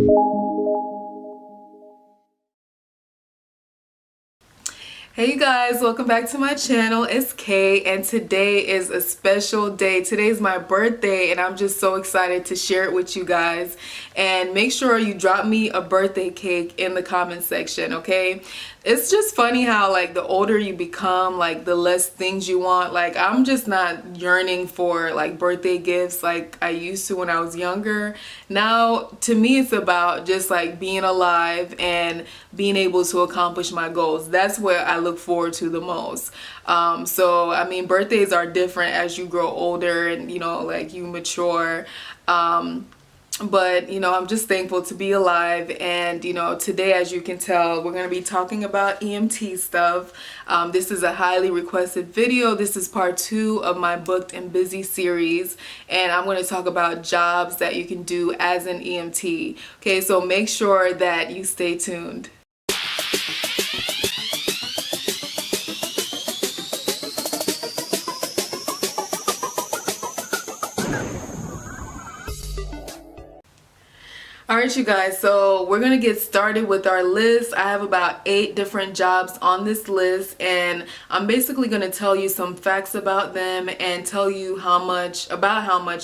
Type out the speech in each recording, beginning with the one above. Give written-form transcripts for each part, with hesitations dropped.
Hey you guys, welcome back to my channel. It's Kay, and today is a special day. Today's my birthday and I'm just so excited to share it with you guys. And make sure you drop me a birthday cake in the comment section, okay? It's just funny how like the older you become, like the less things you want. Like I'm just not yearning for like birthday gifts like I used to when I was younger. Now to me it's about just like being alive and being able to accomplish my goals. That's what I look forward to the most. So I mean, birthdays are different as you grow older and like you mature. But I'm just thankful to be alive. And today, as you can tell, we're going to be talking about EMT stuff. This is a highly requested video. This is part 2 of my Booked and Busy series, and I'm going to talk about jobs that you can do as an EMT. Okay, so make sure that you stay tuned. Alright you guys, so we're gonna get started with our list. I have about 8 different jobs on this list, and I'm basically gonna tell you some facts about them and tell you how much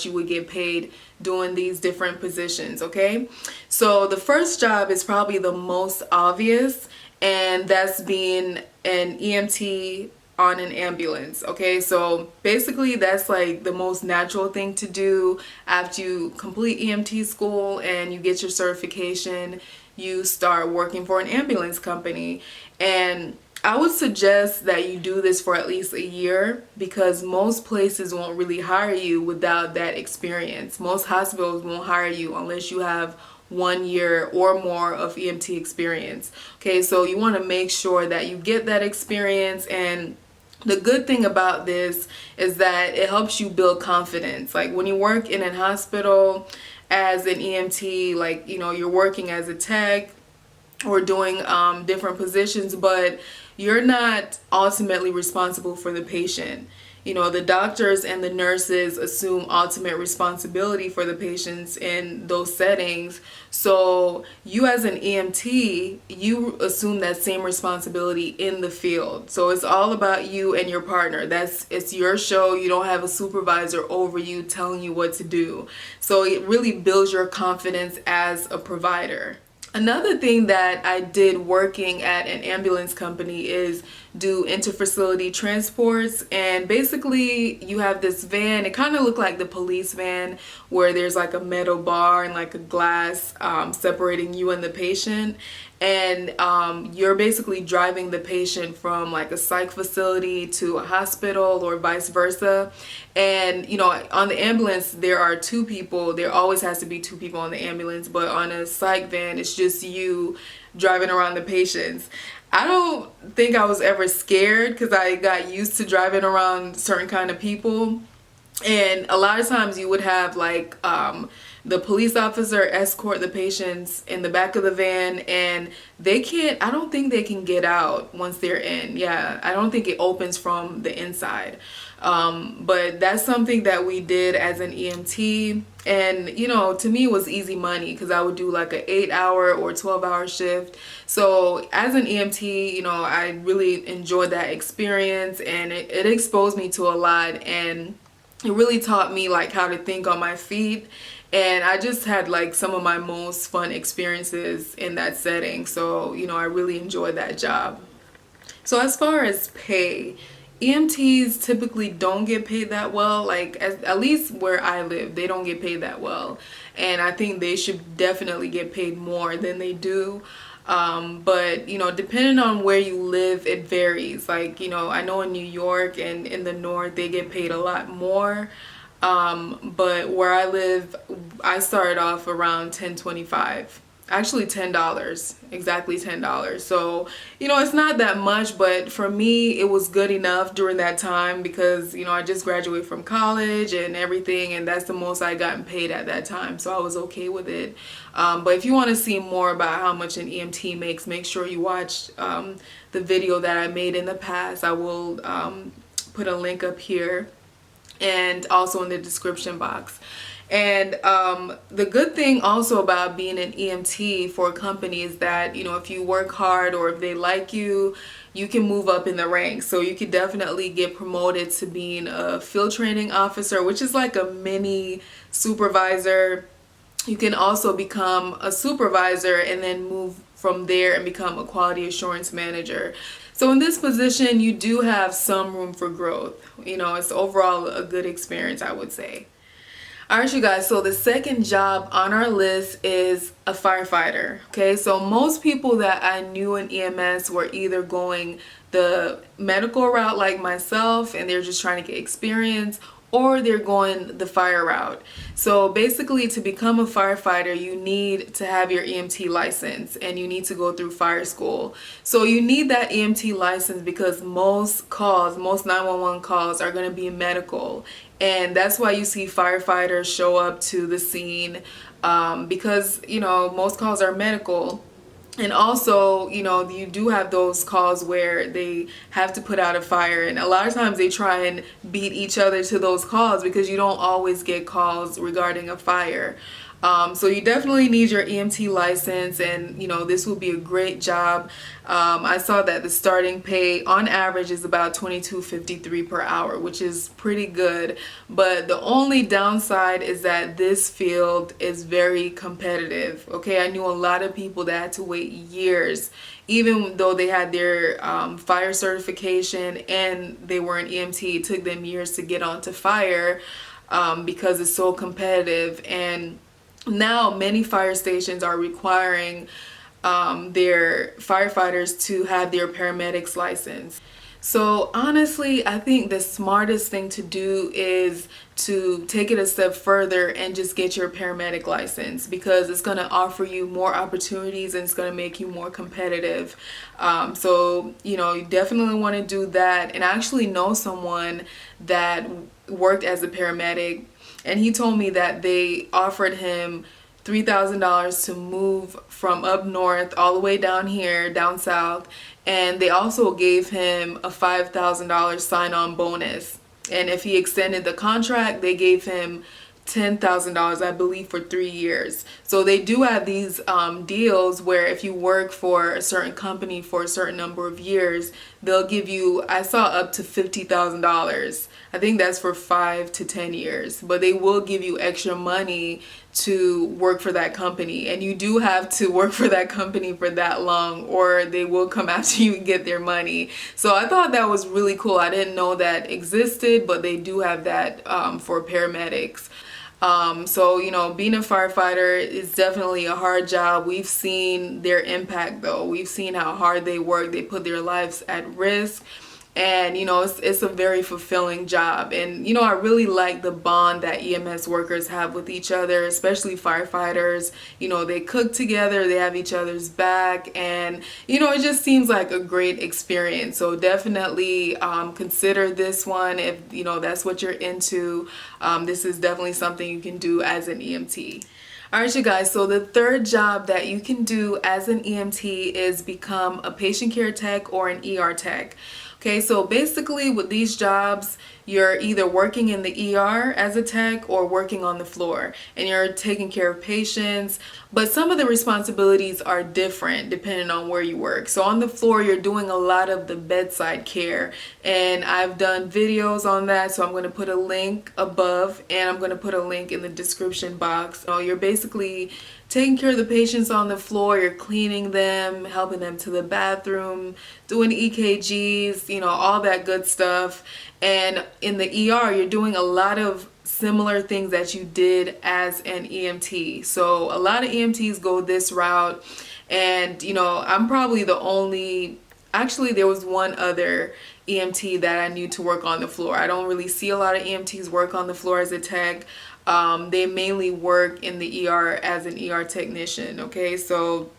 you would get paid doing these different positions, okay? So the first job is probably the most obvious, and that's being an EMT on an ambulance. Okay, so basically that's like the most natural thing to do. After you complete EMT school and you get your certification, you start working for an ambulance company. And I would suggest that you do this for at least a year, because most places won't really hire you without that experience. Most hospitals won't hire you unless you have 1 year or more of EMT experience. Okay, so you want to make sure that you get that experience. And the good thing about this is that it helps you build confidence. Like when you work in a hospital as an EMT, like you're working as a tech or doing different positions, but you're not ultimately responsible for the patient. The doctors and the nurses assume ultimate responsibility for the patients in those settings. So you as an EMT, you assume that same responsibility in the field. So it's all about you and your partner. It's your show. You don't have a supervisor over you telling you what to do. So it really builds your confidence as a provider. Another thing that I did working at an ambulance company is do interfacility transports. And basically you have this van. It kind of looked like the police van, where there's like a metal bar and like a glass separating you and the patient. And you're basically driving the patient from like a psych facility to a hospital or vice versa. And on the ambulance there are 2 people. There always has to be 2 people on the ambulance, but on a psych van it's just you driving around the patients. I don't think I was ever scared because I got used to driving around certain kind of people. And a lot of times you would have like the police officer escort the patients in the back of the van, and I don't think they can get out once they're in. Yeah, I don't think it opens from the inside. But that's something that we did as an EMT. And to me it was easy money because I would do like an 8-hour or 12-hour shift. So as an EMT, I really enjoyed that experience, and it exposed me to a lot, and it really taught me like how to think on my feet. And I just had like some of my most fun experiences in that setting. So I really enjoyed that job. So as far as pay, EMTs typically don't get paid that well. Like at least where I live, they don't get paid that well, and I think they should definitely get paid more than they do. But depending on where you live, it varies. Like I know in New York and in the north they get paid a lot more. But where I live, I started off around $10.25. Actually $10, exactly $10. So it's not that much, but for me it was good enough during that time because I just graduated from college and everything, and that's the most I gotten paid at that time, so I was okay with it. But if you want to see more about how much an EMT makes, make sure you watch the video that I made in the past. I will put a link up here and also in the description box. And the good thing also about being an EMT for a company is that, you know, if you work hard or if they like you, you can move up in the ranks. So you could definitely get promoted to being a field training officer, which is like a mini supervisor. You can also become a supervisor and then move from there and become a quality assurance manager. So in this position, you do have some room for growth. You know, it's overall a good experience, I would say. All right, you guys, so the second job on our list is a firefighter. Okay, so most people that I knew in EMS were either going the medical route like myself and they're just trying to get experience, or they're going the fire route. So basically, to become a firefighter, you need to have your EMT license and you need to go through fire school. So you need that EMT license because most calls, most 911 calls are going to be medical. And that's why you see firefighters show up to the scene, because, you know, most calls are medical. And also, you know, you do have those calls where they have to put out a fire, and a lot of times they try and beat each other to those calls because you don't always get calls regarding a fire. So you definitely need your EMT license, and you know, this will be a great job. I saw that the starting pay on average is about $22.53 per hour, which is pretty good. But the only downside is that this field is very competitive. Okay, I knew a lot of people that had to wait years, even though they had their fire certification and they were an EMT. It took them years to get onto fire because it's so competitive. And now many fire stations are requiring their firefighters to have their paramedics license. So honestly, I think the smartest thing to do is to take it a step further and just get your paramedic license, because it's going to offer you more opportunities and it's going to make you more competitive. So, you know, you definitely want to do that. And I actually know someone that worked as a paramedic, and he told me that they offered him $3,000 to move from up north all the way down here, down south. And they also gave him a $5,000 sign-on bonus. And if he extended the contract, they gave him $10,000, I believe, for 3 years. So they do have these deals where if you work for a certain company for a certain number of years, they'll give you, I saw up to $50,000. I think that's for 5 to 10 years, but they will give you extra money to work for that company. And you do have to work for that company for that long, or they will come after you and get their money. So I thought that was really cool. I didn't know that existed, but they do have that for paramedics. So, you know, being a firefighter is definitely a hard job. We've seen their impact though. We've seen how hard they work. They put their lives at risk. And, you know, it's a very fulfilling job. And, you know, I really like the bond that EMS workers have with each other, especially firefighters. You know, they cook together, they have each other's back, and, you know, it just seems like a great experience. So definitely consider this one if, you know, that's what you're into. This is definitely something you can do as an EMT. Alright, you guys, so the third job that you can do as an EMT is become a patient care tech or an ER tech. Okay, so basically with these jobs, you're either working in the ER as a tech or working on the floor, and you're taking care of patients, but some of the responsibilities are different depending on where you work. So on the floor, you're doing a lot of the bedside care, and I've done videos on that, so I'm going to put a link above and I'm going to put a link in the description box. So you're basically taking care of the patients on the floor, you're cleaning them, helping them to the bathroom, doing EKGs, you know, all that good stuff. And in the ER, you're doing a lot of similar things that you did as an EMT. So a lot of EMTs go this route, and, you know, I'm probably the only, actually there was one other EMT that I knew to work on the floor. I don't really see a lot of EMTs work on the floor as a tech. They mainly work in the ER as an ER technician. Okay, so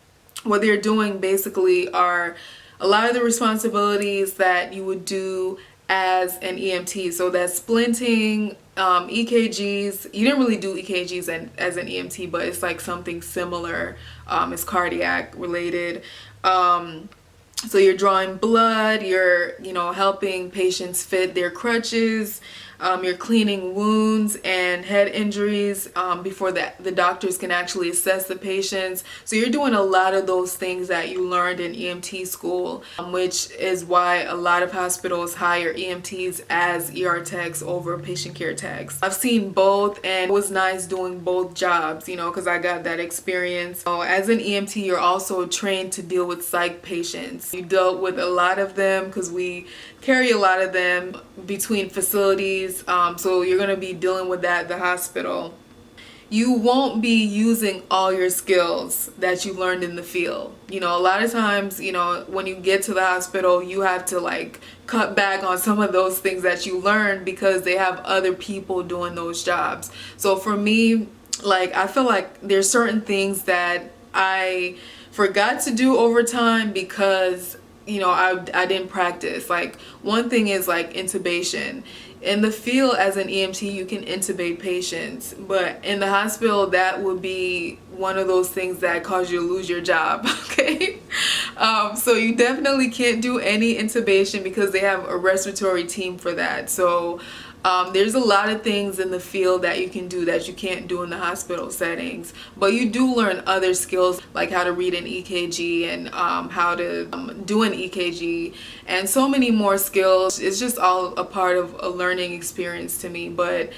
what they're doing basically are a lot of the responsibilities that you would do as an EMT. So that's splinting, EKGs. You didn't really do EKGs as an EMT, but it's like something similar. It's cardiac related. So you're drawing blood, you're, you know, helping patients fit their crutches. You're cleaning wounds and head injuries before the doctors can actually assess the patients. So you're doing a lot of those things that you learned in EMT school, which is why a lot of hospitals hire EMTs as ER techs over patient care techs. I've seen both, and it was nice doing both jobs, you know, because I got that experience. So as an EMT, you're also trained to deal with psych patients. You dealt with a lot of them because we carry a lot of them between facilities, so you're going to be dealing with that at the hospital. You won't be using all your skills that you learned in the field. You know, a lot of times, you know, when you get to the hospital, you have to like cut back on some of those things that you learned because they have other people doing those jobs. So for me, like, I feel like there's certain things that I forgot to do over time because, you know, I didn't practice. Like, one thing is like intubation. In the field as an EMT, you can intubate patients, but in the hospital, that would be one of those things that cause you to lose your job, okay? So you definitely can't do any intubation because they have a respiratory team for that. So there's a lot of things in the field that you can do that you can't do in the hospital settings, but you do learn other skills like how to read an EKG and how to do an EKG and so many more skills. It's just all a part of a learning experience to me. But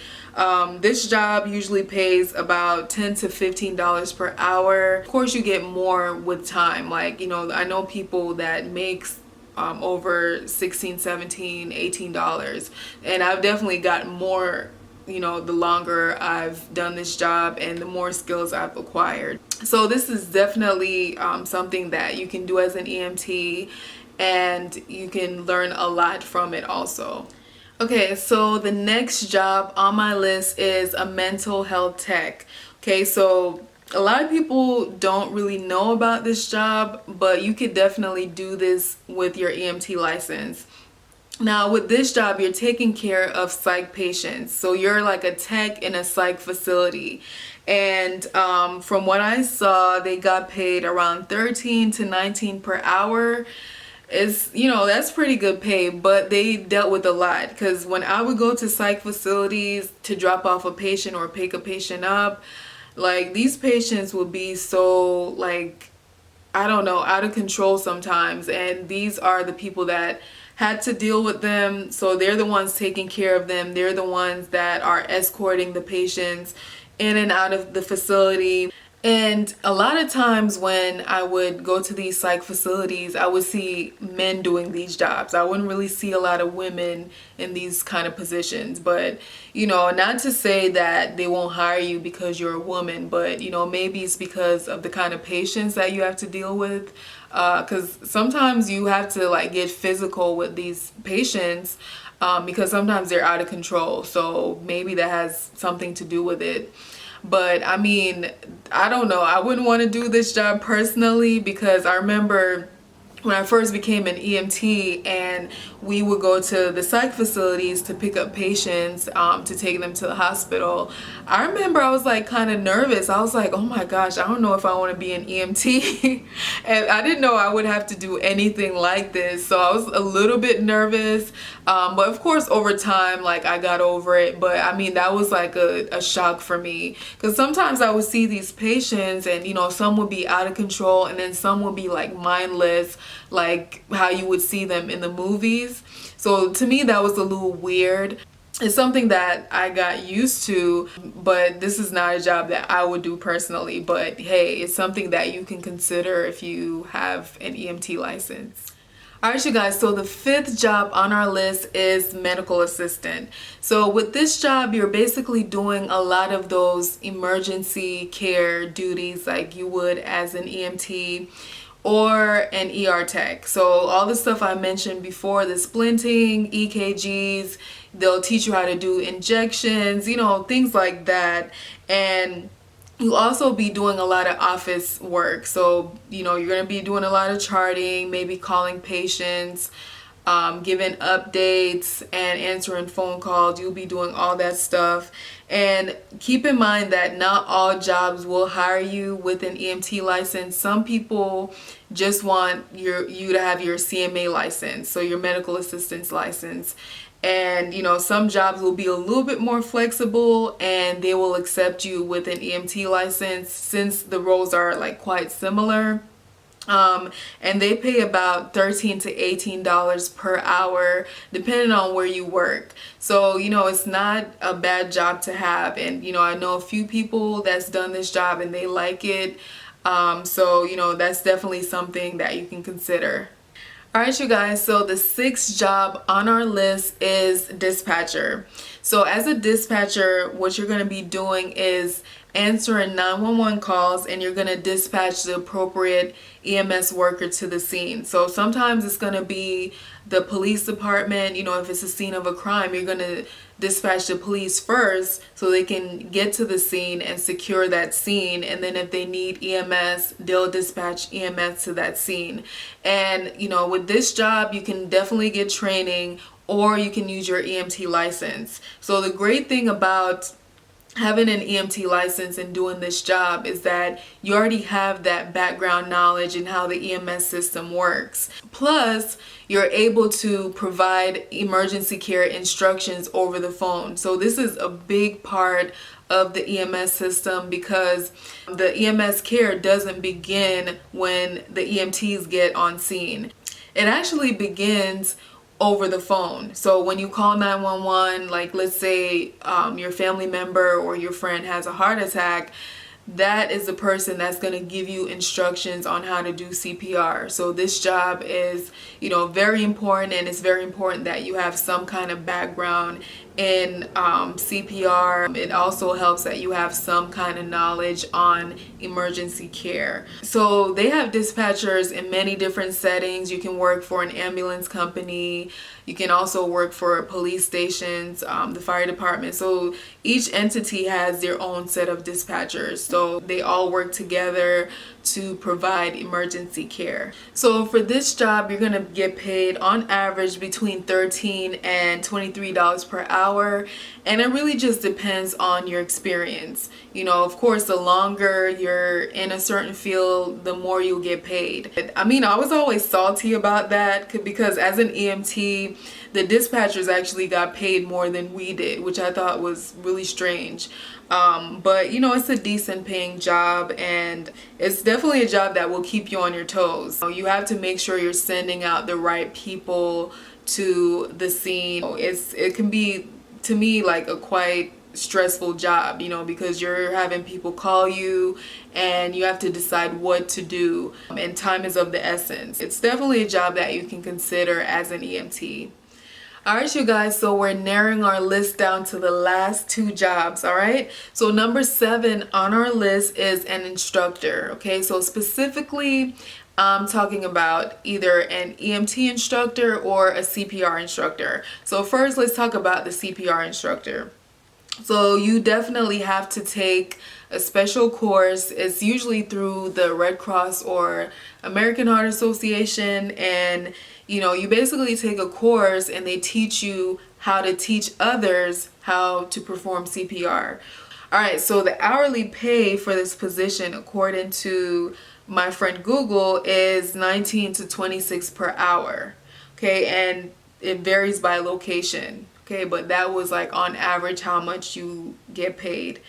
this job usually pays about $10 to $15 per hour. Of course, you get more with time. Like, you know, I know people that makes over $16, $17, $18, and I've definitely gotten more, you know, the longer I've done this job and the more skills I've acquired. So this is definitely something that you can do as an EMT, and you can learn a lot from it also. Okay, so the next job on my list is a mental health tech. Okay, so a lot of people don't really know about this job, but you could definitely do this with your EMT license. Now, with this job, you're taking care of psych patients. So you're like a tech in a psych facility. And from what I saw, they got paid around 13 to 19 per hour. Is, you know, that's pretty good pay, but they dealt with a lot, because when I would go to psych facilities to drop off a patient or pick a patient up, like, these patients would be so, like, I don't know, out of control sometimes, and these are the people that had to deal with them. So they're the ones taking care of them. They're the ones that are escorting the patients in and out of the facility. And a lot of times when I would go to these psych facilities, I would see men doing these jobs. I wouldn't really see a lot of women in these kind of positions. But, you know, not to say that they won't hire you because you're a woman, but, you know, maybe it's because of the kind of patients that you have to deal with. Because sometimes you have to, like, get physical with these patients because sometimes they're out of control. So maybe that has something to do with it. But I mean, I don't know. I wouldn't want to do this job personally, because I remember when I first became an EMT and we would go to the psych facilities to pick up patients to take them to the hospital. I remember I was like kind of nervous. I was like, oh my gosh, I don't know if I want to be an EMT. And I didn't know I would have to do anything like this. So I was a little bit nervous. But of course, over time, like, I got over it. But I mean, that was like a shock for me, because sometimes I would see these patients and, you know, some would be out of control and then some would be like mindless, like how you would see them in the movies. So to me, that was a little weird. It's something that I got used to, but this is not a job that I would do personally. But hey, it's something that you can consider if you have an EMT license. Alright, you guys, so the fifth job on our list is medical assistant. So with this job, you're basically doing a lot of those emergency care duties like you would as an EMT or an ER tech. So all the stuff I mentioned before, the splinting, EKGs, they'll teach you how to do injections, you know, things like that. And you also be doing a lot of office work. So, you know, you're going to be doing a lot of charting, maybe calling patients, giving updates and answering phone calls. You'll be doing all that stuff. And keep in mind that not all jobs will hire you with an EMT license. Some people just want you to have your CMA license, so your medical assistance license. And some jobs will be a little bit more flexible and they will accept you with an EMT license since the roles are like quite similar. And they pay about $13 to $18 per hour depending on where you work. So it's not a bad job to have. And I know a few people that's done this job and they like it. So that's definitely something that you can consider. Alright, you guys, so the sixth job on our list is dispatcher. So as a dispatcher, what you're going to be doing is answering 911 calls, and you're going to dispatch the appropriate EMS worker to the scene. So sometimes it's going to be the police department. If it's a scene of a crime, you're going to dispatch the police first so they can get to the scene and secure that scene. And then if they need EMS, they'll dispatch EMS to that scene. And with this job, you can definitely get training, or you can use your EMT license. So the great thing about having an EMT license and doing this job is that you already have that background knowledge in how the EMS system works. Plus, you're able to provide emergency care instructions over the phone. So this is a big part of the EMS system, because the EMS care doesn't begin when the EMTs get on scene. It actually begins over the phone. So when you call 911, like let's say your family member or your friend has a heart attack, that is the person that's going to give you instructions on how to do CPR. So this job is, very important, and it's very important that you have some kind of background in CPR. It also helps that you have some kind of knowledge on emergency care. So they have dispatchers in many different settings. You can work for an ambulance company. You can also work for police stations, the fire department. So each entity has their own set of dispatchers. So they all work together to provide emergency care. So for this job, you're going to get paid on average between $13 and $23 per hour. And it really just depends on your experience. Of course, the longer you're in a certain field, the more you'll get paid. I was always salty about that because as an EMT, the dispatchers actually got paid more than we did, which I thought was really strange. But it's a decent paying job, and it's definitely a job that will keep you on your toes. You have to make sure you're sending out the right people to the scene. It can be, to me, like a quite stressful job, because you're having people call you and you have to decide what to do, and time is of the essence. It's definitely a job that you can consider as an EMT. Alright, you guys, so we're narrowing our list down to the last two jobs. Alright, so number 7 on our list is an instructor. Okay, so specifically I'm talking about either an EMT instructor or a CPR instructor. So first, let's talk about the CPR instructor. So you definitely have to take a special course. It's usually through the Red Cross or American Heart Association, and you basically take a course and they teach you how to teach others how to perform CPR. Alright, so the hourly pay for this position, according to my friend Google, is 19 to 26 per hour. Okay, and it varies by location. Okay, but that was like on average how much you get paid.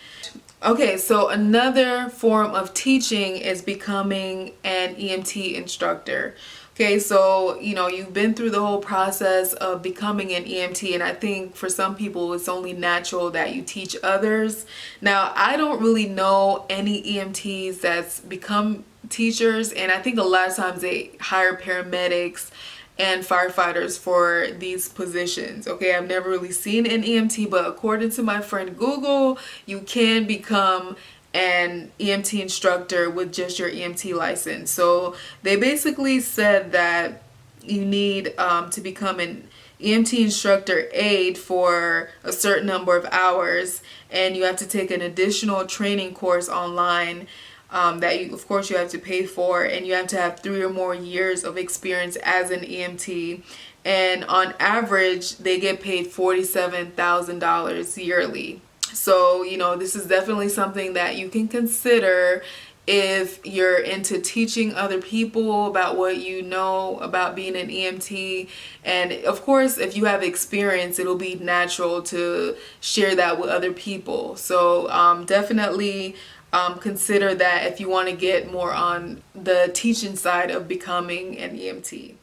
Okay, so another form of teaching is becoming an EMT instructor. Okay, so you've been through the whole process of becoming an EMT, and I think for some people it's only natural that you teach others. Now, I don't really know any EMTs that's become teachers, and I think a lot of times they hire paramedics and firefighters for these positions. Okay, I've never really seen an EMT, but according to my friend Google, you can become an EMT instructor with just your EMT license. So they basically said that you need to become an EMT instructor aide for a certain number of hours, and you have to take an additional training course online that you, of course, you have to pay for, and you have to have 3 or more years of experience as an EMT. And on average, they get paid $47,000 yearly. So, this is definitely something that you can consider if you're into teaching other people about what you know about being an EMT. And of course, if you have experience, it'll be natural to share that with other people. So definitely consider that if you want to get more on the teaching side of becoming an EMT.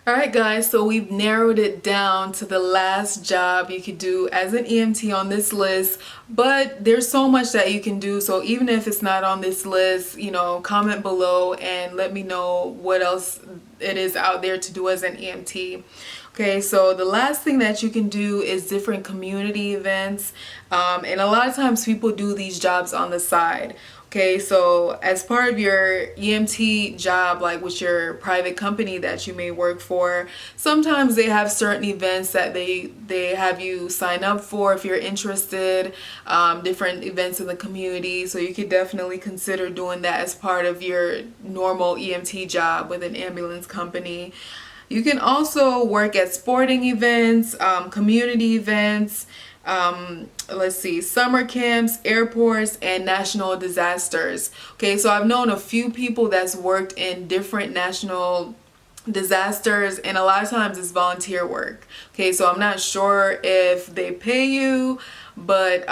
Alright guys, so we've narrowed it down to the last job you could do as an EMT on this list, but there's so much that you can do. So even if it's not on this list, comment below and let me know what else it is out there to do as an EMT. Okay, so the last thing that you can do is different community events, and a lot of times people do these jobs on the side. Okay, so as part of your EMT job, like with your private company that you may work for, sometimes they have certain events that they have you sign up for if you're interested, different events in the community. So you could definitely consider doing that as part of your normal EMT job with an ambulance company. You can also work at sporting events, community events, let's see, summer camps, airports, and national disasters. Okay, so I've known a few people that's worked in different national disasters, and a lot of times it's volunteer work. Okay, so I'm not sure if they pay you, but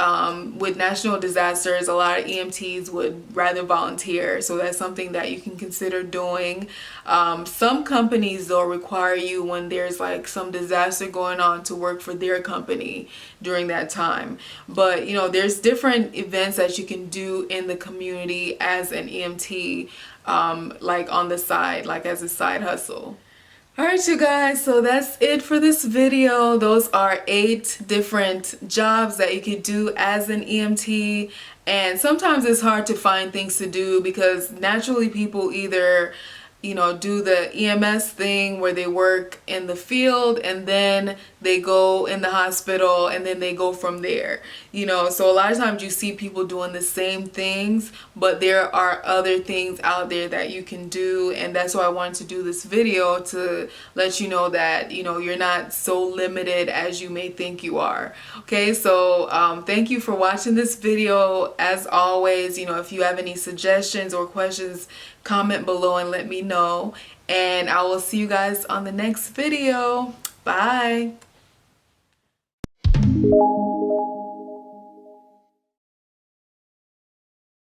with national disasters, a lot of EMTs would rather volunteer, so that's something that you can consider doing. Some companies though require you, when there's like some disaster going on, to work for their company during that time. But there's different events that you can do in the community as an EMT, like on the side, like as a side hustle. Alright you guys, so that's it for this video. Those are 8 different jobs that you could do as an EMT, and sometimes it's hard to find things to do because naturally people either do the EMS thing where they work in the field and then they go in the hospital and then they go from there. So a lot of times you see people doing the same things, but there are other things out there that you can do, and that's why I wanted to do this video, to let you know that you're not so limited as you may think you are. Okay, so thank you for watching this video. As always, if you have any suggestions or questions, comment below and let me know, and I will see you guys on the next video. Bye.